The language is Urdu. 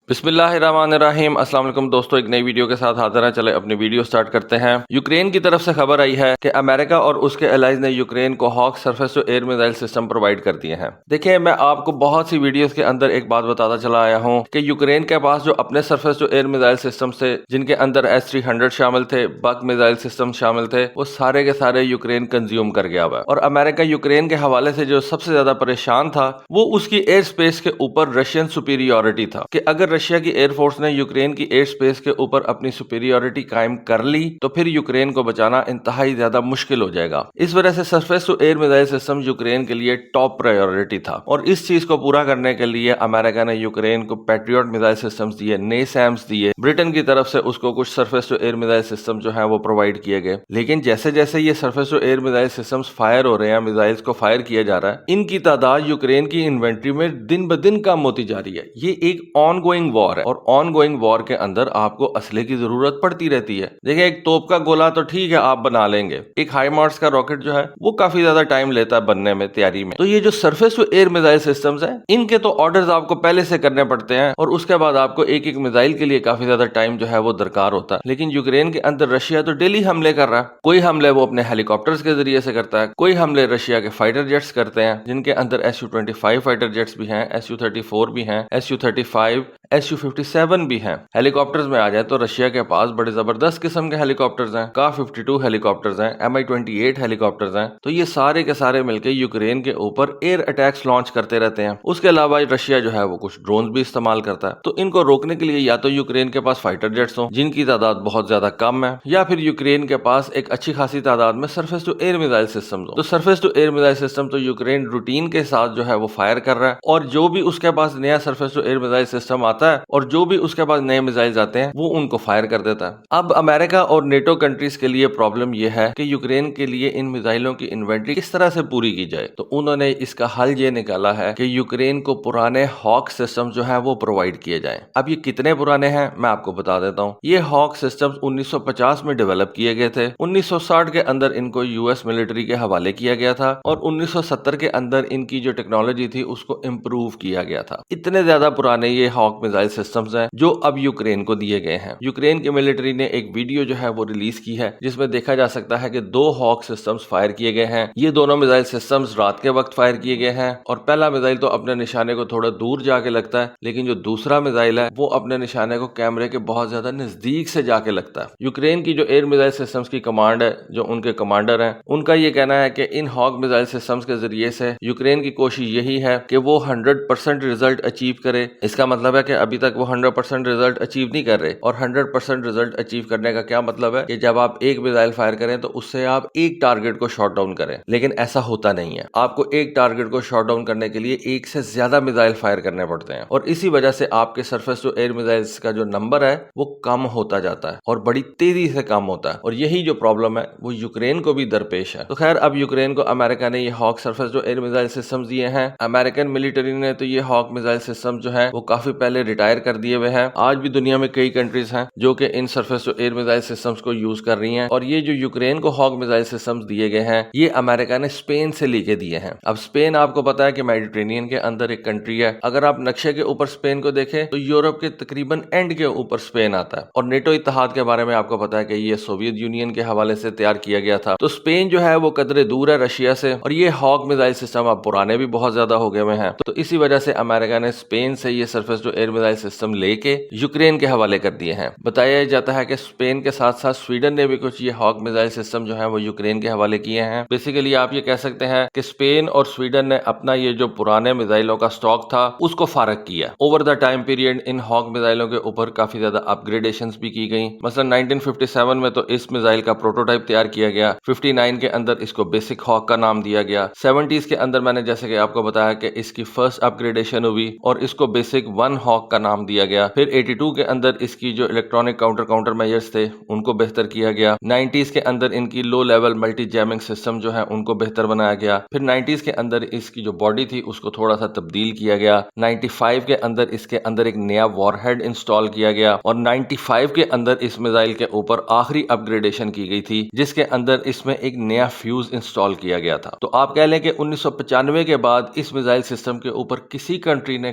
بسم اللہ الرحمن الرحیم۔ السلام علیکم دوستو، ایک نئی ویڈیو کے ساتھ حاضر ہیں۔ چلے اپنی ویڈیو سٹارٹ کرتے ہیں۔ یوکرین کی طرف سے خبر آئی ہے کہ امریکہ اور اس کے الائز نے یوکرین کو Hawk surface to air missile system provide کر دیے ہیں۔ دیکھیں، میں آپ کو بہت سی ویڈیوز کے اندر ایک بات بتاتا چلا آیا ہوں کہ یوکرین کے پاس جو اپنے surface to air missile system سے جن کے اندر S-300 شامل تھے، بک میزائل سسٹم شامل تھے، وہ سارے کے سارے یوکرین کنزیوم کر گیا ہوا ہے۔ اور امریکہ یوکرین کے حوالے سے جو سب سے زیادہ پریشان تھا وہ اس کی ایئر سپیس کے اوپر رشین سپیریورٹی تھا، کہ اگر رشیا کی ایئر فورس نے یوکرین کی ایئر سپیس کے اوپر اپنی سپیریورٹی قائم کر لی تو پھر یوکرین کو بچانا انتہائی زیادہ مشکل ہو جائے گا۔ اس وجہ سے surface to air missile system Ukraine کے لیے ٹاپ پرائیورٹی تھا، اور اس چیز کو پورا کرنے کے لیے امریکہ نے یوکرین کو پیٹریوٹ میزائل سسٹمز دیے، نیسیمز دیے، برٹن کی طرف سے اس کو کچھ surface to air missile system جو ہیں وہ پرووائڈ کیے گئے۔ لیکن جیسے جیسے یہ surface to air missile systems fire ہو رہے ہیں، میزائلز کو فائر کیا جا رہا ہے، ان کی تعداد یوکرین کی انوینٹری میں دن بدن کم ہوتی جا رہی ہے۔ یہ ایک آن گوئنگ وار ہے، اور آن گوئنگ وار کے اندر آپ کو اسلحے کی ضرورت پڑتی رہتی ہے۔ دیکھیں، ایک توپ کا گولا تو ٹھیک ہے آپ بنا لیں گے، ایک ہائی مارس کا راکٹ جو ہے وہ کافی زیادہ ٹائم لیتا ہے بننے میں، تیاری میں۔ تو یہ جو surface to air missile systems ہیں، ان کے تو آرڈرز آپ کو پہلے سے کرنے پڑتے ہیں، اور اس کے بعد آپ کو ایک ایک میزائل کے لیے کافی زیادہ ٹائم جو ہے وہ درکار ہوتا ہے۔ لیکن یوکرین کے اندر رشیا تو ڈیلی حملے کر رہا ہے۔ کوئی حملے وہ اپنے ہیلی کاپٹرز کے ذریعے سے کرتا ہے، کوئی حملے رشیا کے فائٹر جیٹس کرتے ہیں، جن کے اندر Su-25 فائٹر جیٹس بھی ہیں، Su-34 بھی ہیں، Su-35 Su-57 بھی ہیں۔ ہیلی کاپٹرز میں آ جائے تو رشیا کے پاس بڑے زبردست قسم کے ہیلی کاپٹرز ہیں، Ka-52 ہیلی کاپٹرز ہیں، Mi-28 ہیلی کاپٹرز ہیں۔ تو یہ سارے کے سارے مل کے یوکرین کے اوپر ایئر اٹیکس لانچ کرتے رہتے ہیں۔ اس کے علاوہ رشیا جو ہے وہ کچھ ڈرونز بھی استعمال کرتا ہے۔ تو ان کو روکنے کے لیے یا تو یوکرین کے پاس فائٹر جیٹس ہوں جن کی تعداد بہت زیادہ کم ہے، یا پھر یوکرین کے پاس ایک اچھی خاصی تعداد میں surface to air missile systems ہوں۔ تو surface to air missile system تو یوکرین روٹین کے ساتھ جو ہے وہ فائر کر رہا ہے، اور جو بھی اس کے پاس نیا surface to air missile system آتا ہے اور جو بھی اس کے پاس نئے میزائلز آتے ہیں وہ ان کو فائر کر دیتا ہے۔ اب امریکہ اور نیٹو کنٹریز کے لیے پرابلم یہ ہے کہ یوکرین کے لیے ان میزائلوں کی انوینٹری کس طرح سے پوری کی جائے۔ تو انہوں نے اس کا حل یہ نکالا ہے کہ یوکرین کو پرانے ہاک سسٹم جو ہیں وہ پرووائڈ کیے جائیں۔ اب یہ کتنے پرانے ہیں میں آپ کو بتا دیتا ہوں۔ یہ ہاک سسٹمز 1950 میں ڈیولپ کیے گئے تھے، 1960 کے اندر ان کو US ملٹری کے حوالے کیا گیا تھا، اور 1970 کے اندر ان کی جو ٹیکنالوجی تھی اس کو امپروو کیا گیا تھا۔ اتنے زیادہ پرانے یہ ہاک میزائل سسٹمز ہیں جو اب یوکرین کو دیے گئے ہیں۔ یوکرین کی ملٹری نے ایک ویڈیو جو ہے وہ ریلیز کی ہے جس میں دیکھا جا سکتا ہے کہ 2 ہاک سسٹمز فائر کیے گئے ہیں۔ یہ دونوں میزائل سسٹمز رات کے وقت فائر کیے گئے ہیں، اور پہلا میزائل تو اپنے نشانے کو تھوڑا دور جا کے لگتا ہے، لیکن جو دوسرا میزائل ہے وہ اپنے نشانے کو کیمرے کے بہت زیادہ نزدیک سے جا کے لگتا ہے۔ یوکرین کی جو ایئر میزائل سسٹمز کی کمانڈ ہے، جو ان کے کمانڈر ہیں، ان کا یہ کہنا ہے کہ ان ہاک میزائل سسٹمز کے ذریعے سے یوکرین کی کوشش یہی ہے کہ وہ 100% ریزلٹ اچیو کرے۔ اس کا مطلب ہے کہ ابھی تک وہ 100% ریزلٹ اچیو نہیں کر رہے، اور 100% ریزلٹ اچیو کرنے کا کیا مطلب ہے کہ جب آپ ایک میزائل فائر کریں تو اس سے آپ ایک ٹارگٹ کو شاٹ ڈاؤن کریں، لیکن ایسا ہوتا نہیں ہے۔ آپ کو ایک ٹارگٹ کو شاٹ ڈاؤن کرنے کے لیے ایک سے زیادہ میزائل فائر کرنے پڑتے ہیں، اور اسی وجہ سے آپ کے سرفیس ٹو ایئر میزائلز کا جو نمبر ہے وہ کم ہوتا جاتا ہے، اور بڑی تیزی سے کم ہوتا ہے، اور یہی جو پرابلم ہے وہ یوکرین کو بھی درپیش ہے۔ تو خیر، اب یوکرین کو امریکہ نے یہ Hawk surface to air missile systems دیے ہیں۔ امریکن ملٹری نے تو یہ ہاک میزائل سسٹم جو ہے وہ کافی پہلے ریٹائر کر دیے ہوئے ہیں۔ آج بھی دنیا میں کئی کنٹریز ہیں جو کہ ان surface to air missile systems کو یوز کر رہی ہیں، اور یہ جو یوکرین کو ہاک میزائل سسٹمز دیے گئے ہیں یہ امریکہ نے اسپین سے لے کے دیے ہیں۔ اب اسپین آپ کو پتا ہے کہ میڈیٹرینین کے اندر ایک کنٹری ہے۔ اگر آپ نقشے کے اوپر اسپین کو دیکھیں تو یورپ کے تقریباً اینڈ کے اوپر اسپین آتا ہے، اور نیٹو اتحاد کے بارے میں آپ کو پتا ہے کہ یہ سوویت یونین کے حوالے سے تیار کیا گیا تھا۔ تو اسپین جو ہے وہ قدرے دور ہے رشیا سے، اور یہ ہاک میزائل سسٹم اب پرانے بھی بہت زیادہ ہو گئے ہوئے ہیں۔ تو اسی وجہ سے امریکہ نے اسپین سے یہ surface to air missile system لے کے یوکرین کے حوالے کر دیے ہیں۔ بتایا جاتا ہے کہ اسپین کے ساتھ ساتھ سویڈن نے بھی کچھ یہ ہاک میزائل سسٹم جو ہیں وہ یوکرین کے حوالے کیے ہیں۔ بیسیکلی آپ یہ کہہ سکتے ہیں کہ اسپین اور سویڈن نے اپنا یہ جو پرانے میزائلوں کا سٹاک تھا اس کو فارغ کیا۔ اوور دا ٹائم پیریڈ ان ہاک میزائلوں کے اوپر کافی زیادہ اپ گریڈیشنز بھی کی گئیں۔ مثلا 1957 میں تو اس میزائل کا پروٹوٹائپ تیار کیا گیا، 59 کے اندر اس کو بیسک ہاک کا نام دیا گیا، 70s کے اندر میں نے جیسے کہ آپ کو بتایا کہ اس کی فرسٹ اپ گریڈیشن ہوئی اور اس کو بیسک 1 ہاک کا نام دیا گیا۔ پھر 82 کے اندر اس کی جو الیکٹرانک کاؤنٹر میجرز تھے ان کو بہتر کیا گیا۔ 90s کے اندر ان کی low level multi jamming system جو ہے ان کو بہتر بنایا گیا۔ پھر 90s کے اندر اس کی جو باڈی تھی اس کو تھوڑا سا تبدیل کیا گیا۔ 95 کے اندر اس کے اندر ایک نیا وار ہیڈ انسٹال کیا گیا، اور 95 کے اندر اس میزائل کے اوپر آخری اپ گریڈیشن کی گئی تھی جس کے اندر اس میں ایک نیا فیوز انسٹال کیا گیا تھا۔ تو آپ کہہ لیں کہ 1995 کے بعد اس میزائل سسٹم کے اوپر کسی کنٹری نے